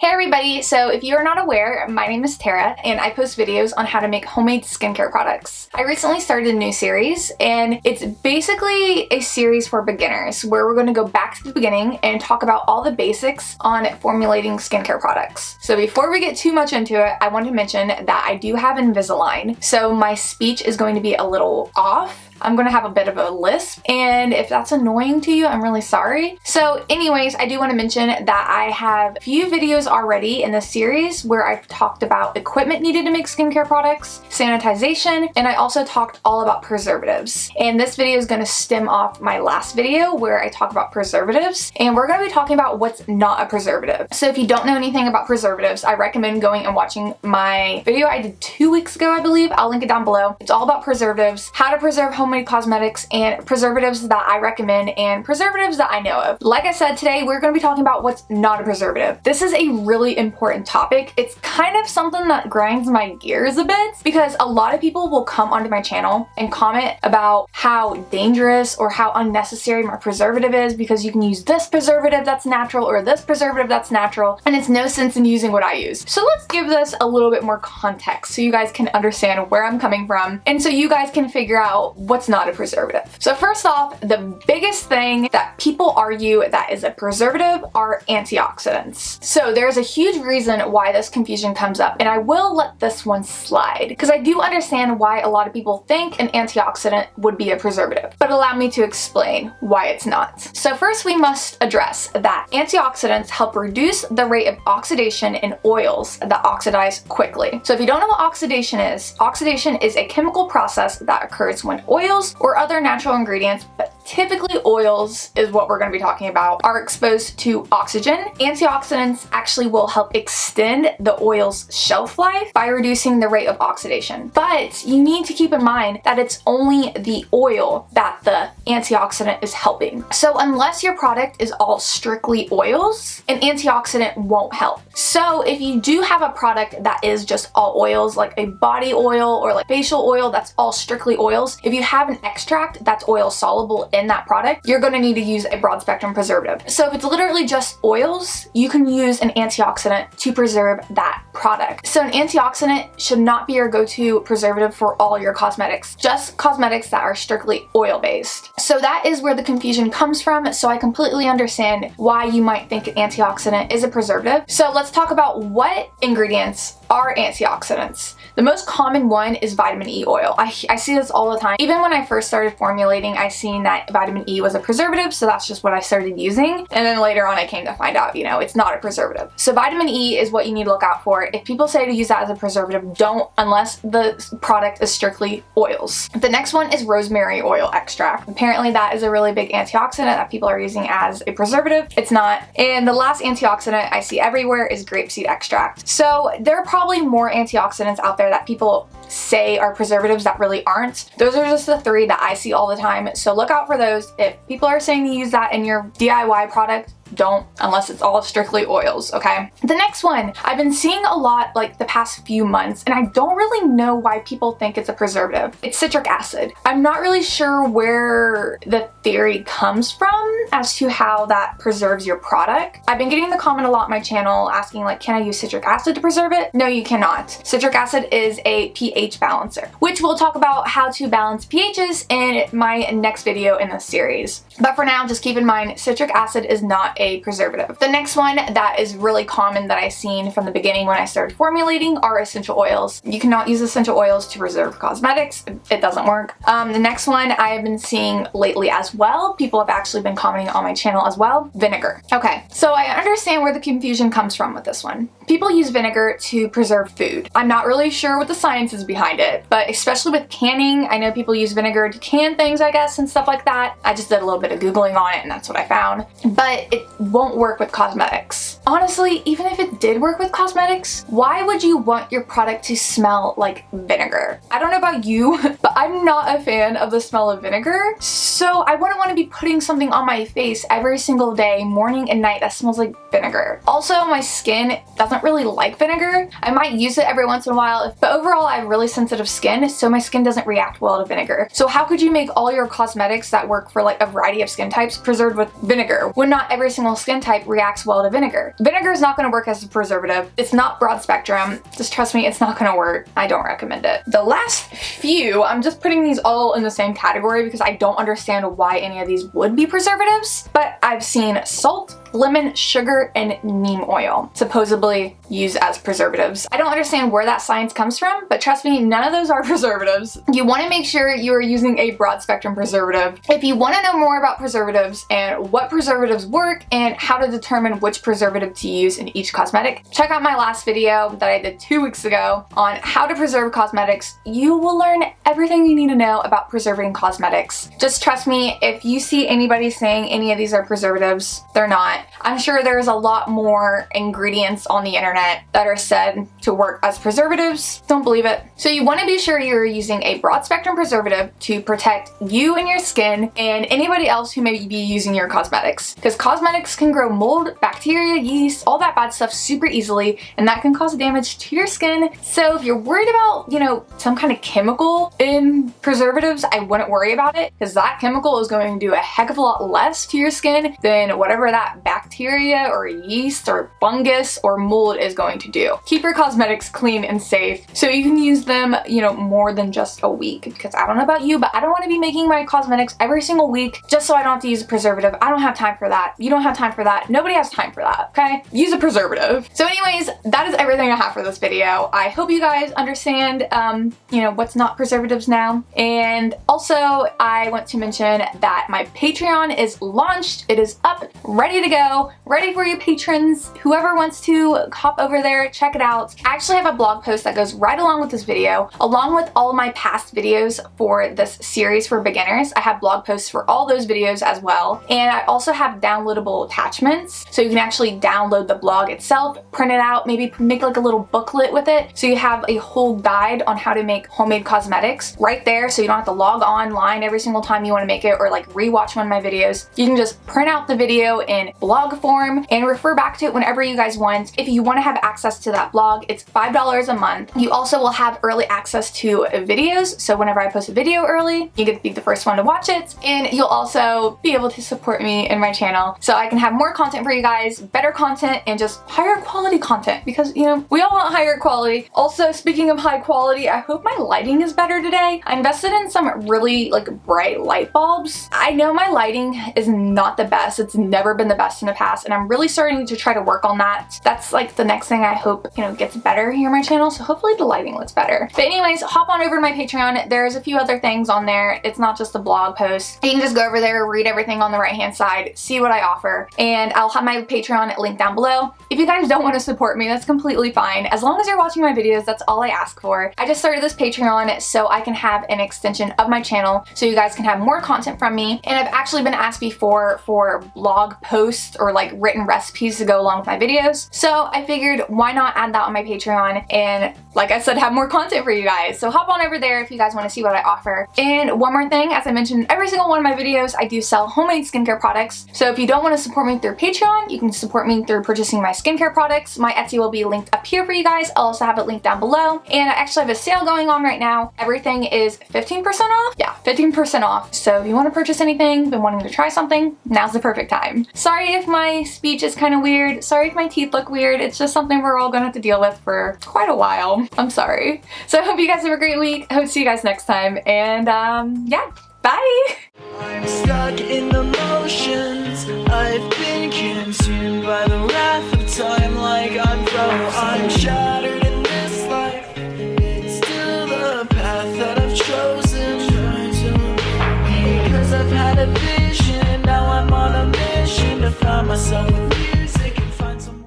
Hey everybody, so if you are not aware, my name is Tara and I post videos on how to make homemade skincare products. I recently started a new series and it's basically a series for beginners where we're going to go back to the beginning and talk about all the basics on formulating skincare products. So before we get too much into it, I want to mention that I do have Invisalign, so my speech is going to be a little off. I'm gonna have a bit of a lisp, and if that's annoying to you, I'm really sorry. So anyways, I do want to mention that I have a few videos already in this series where I've talked about equipment needed to make skincare products, sanitization, and I also talked all about preservatives. And this video is gonna stem off my last video where I talk about preservatives, and we're gonna be talking about what's not a preservative. So if you don't know anything about preservatives, I recommend going and watching my video I did 2 weeks ago, I believe. I'll link it down below. It's all about preservatives, how to preserve homemade cosmetics, and preservatives that I recommend and preservatives that I know of. Like I said, today we're going to be talking about what's not a preservative. This is a really important topic. It's kind of something that grinds my gears a bit because a lot of people will come onto my channel and comment about how dangerous or how unnecessary my preservative is because you can use this preservative that's natural or this preservative that's natural, and it's no sense in using what I use. So let's give this a little bit more context so you guys can understand where I'm coming from and so you guys can figure out what's not a preservative. So first off, the biggest thing that people argue that is a preservative are antioxidants. So there's a huge reason why this confusion comes up, and I will let this one slide because I do understand why a lot of people think an antioxidant would be a preservative, but allow me to explain why it's not. So first we must address that antioxidants help reduce the rate of oxidation in oils that oxidize quickly. So if you don't know what oxidation is a chemical process that occurs when oils or other natural ingredients, but typically oils is what we're going to be talking about, are exposed to oxygen. Antioxidants actually will help extend the oil's shelf life by reducing the rate of oxidation. But you need to keep in mind that it's only the oil that the antioxidant is helping. So unless your product is all strictly oils, an antioxidant won't help. So if you do have a product that is just all oils, like a body oil or like facial oil that's all strictly oils, if you have an extract that's oil soluble in that product, you're going to need to use a broad spectrum preservative. So if it's literally just oils, you can use an antioxidant to preserve that product. So an antioxidant should not be your go-to preservative for all your cosmetics, just cosmetics that are strictly oil-based. So that is where the confusion comes from. So I completely understand why you might think an antioxidant is a preservative. So let's talk about what ingredients are antioxidants. The most common one is vitamin E oil. I see this all the time. Even when I first started formulating, I seen that vitamin E was a preservative, so that's just what I started using. And then later on I came to find out, it's not a preservative. So vitamin E is what you need to look out for. If people say to use that as a preservative, don't unless the product is strictly oils. The next one is Rosemary Oil Extract. Apparently that is a really big antioxidant that people are using as a preservative. It's not. And the last antioxidant I see everywhere is grapeseed extract. So there are probably more antioxidants out there that people say are preservatives that really aren't. Those are just the three that I see all the time, so look out for those. If people are saying to use that in your DIY product, don't, unless it's all strictly oils, okay? The next one, I've been seeing a lot like the past few months, and I don't really know why people think it's a preservative. It's citric acid. I'm not really sure where the theory comes from as to how that preserves your product. I've been getting the comment a lot on my channel asking like, can I use citric acid to preserve it? No, you cannot. Citric acid is a pH balancer, which we'll talk about how to balance pHs in my next video in this series. But for now, just keep in mind, citric acid is not a preservative. The next one that is really common that I've seen from the beginning when I started formulating are essential oils. You cannot use essential oils to preserve cosmetics. It doesn't work. The next one I have been seeing lately as well, people have actually been commenting on my channel as well, vinegar. Okay, so I understand where the confusion comes from with this one. People use vinegar to preserve food. I'm not really sure what the science is behind it, but especially with canning, I know people use vinegar to can things, I guess, and stuff like that. I just did a little bit of Googling on it and that's what I found. But it won't work with cosmetics. Honestly, even if it did work with cosmetics, why would you want your product to smell like vinegar? I don't know about you, but I'm not a fan of the smell of vinegar, so I wouldn't want to be putting something on my face every single day, morning and night, that smells like vinegar. Also, my skin doesn't really like vinegar. I might use it every once in a while, but overall I have really sensitive skin, so my skin doesn't react well to vinegar. So how could you make all your cosmetics that work for like a variety of skin types preserved with vinegar when not every every single skin type reacts well to vinegar. Vinegar is not going to work as a preservative. It's not broad spectrum. Just trust me, it's not going to work. I don't recommend it. The last few, I'm just putting these all in the same category because I don't understand why any of these would be preservatives, but I've seen salt, lemon, sugar, and neem oil supposedly used as preservatives. I don't understand where that science comes from, but trust me, none of those are preservatives. You want to make sure you are using a broad spectrum preservative. If you want to know more about preservatives and what preservatives work and how to determine which preservative to use in each cosmetic, check out my last video that I did 2 weeks ago on how to preserve cosmetics. You will learn everything you need to know about preserving cosmetics. Just trust me, if you see anybody saying any of these are preservatives, they're not. I'm sure there's a lot more ingredients on the internet that are said to work as preservatives. Don't believe it. So you want to be sure you're using a broad spectrum preservative to protect you and your skin and anybody else who may be using your cosmetics. Because cosmetics can grow mold, bacteria, yeast, all that bad stuff super easily, and that can cause damage to your skin. So if you're worried about, you know, some kind of chemical in preservatives, I wouldn't worry about it, because that chemical is going to do a heck of a lot less to your skin than whatever that bacteria or yeast or fungus or mold is going to do. Keep your cosmetics clean and safe so you can use them, you know, more than just a week, because I don't know about you, but I don't want to be making my cosmetics every single week just so I don't have to use a preservative. I don't have time for that. You don't have time for that. Nobody has time for that, okay? Use a preservative. So anyways, that is everything I have for this video. I hope you guys understand, you know, what's not preservatives now. And also, I want to mention that my Patreon is launched. It is up, ready to go, ready for you patrons. Whoever wants to hop over there, check it out. I actually have a blog post that goes right along with this video, along with all my past videos for this series for beginners. I have blog posts for all those videos as well. And I also have downloadable attachments, so you can actually download the blog itself, print it out, maybe make like a little booklet with it, so you have a whole guide on how to make homemade cosmetics right there, so you don't have to log online every single time you want to make it or like rewatch one of my videos. You can just print out the video in blog form and refer back to it whenever you guys want. If you want to have access to that blog, it's $5 a month. You also will have early access to videos, so whenever I post a video early, you get to be the first one to watch it, and you'll also be able to support me in my channel so I can have more content for you guys, better content, and just higher quality content, because, you know, we all want higher quality. Also, speaking of high quality, I hope my lighting is better today. I invested in some really like bright light bulbs. I know my lighting is not the best. It's never been the best in the past, and I'm really starting to try to work on that. That's like the next thing I hope, you know, gets better here on my channel, so hopefully the lighting looks better. But anyways, hop on over to my Patreon. There's a few other things on there. It's not just a blog post. You can just go over there, read everything on the right hand side, see what I offer, and I'll have my Patreon link down below. If you guys don't want to support me, that's completely fine. As long as you're watching my videos, that's all I ask for. I just started this Patreon so I can have an extension of my channel so you guys can have more content from me. And I've actually been asked before for blog posts or like written recipes to go along with my videos. So I figured, why not add that on my Patreon and, like I said, have more content for you guys. So hop on over there if you guys want to see what I offer. And one more thing, as I mentioned in every single one of my videos, I do sell homemade skincare products. So if you don't want to support me through Patreon, you can support me through purchasing my skincare products. My Etsy will be linked up here for you guys. I'll also have it linked down below. And I actually have a sale going on right now. Everything is 15% off. Yeah, 15% off. So if you want to purchase anything, been wanting to try something, now's the perfect time. Sorry if my speech is kind of weird. Sorry if my teeth look weird. It's just something we're all gonna have to deal with for quite a while. I'm sorry. So I hope you guys have a great week. I hope to see you guys next time. And yeah, bye! I'm stuck in the motions. I've been consumed by the wrath of time, like I'm frozen. I'm shattered in this life. It's still the path that I've chosen. Because I've had a vision, now I'm on a mission to find myself.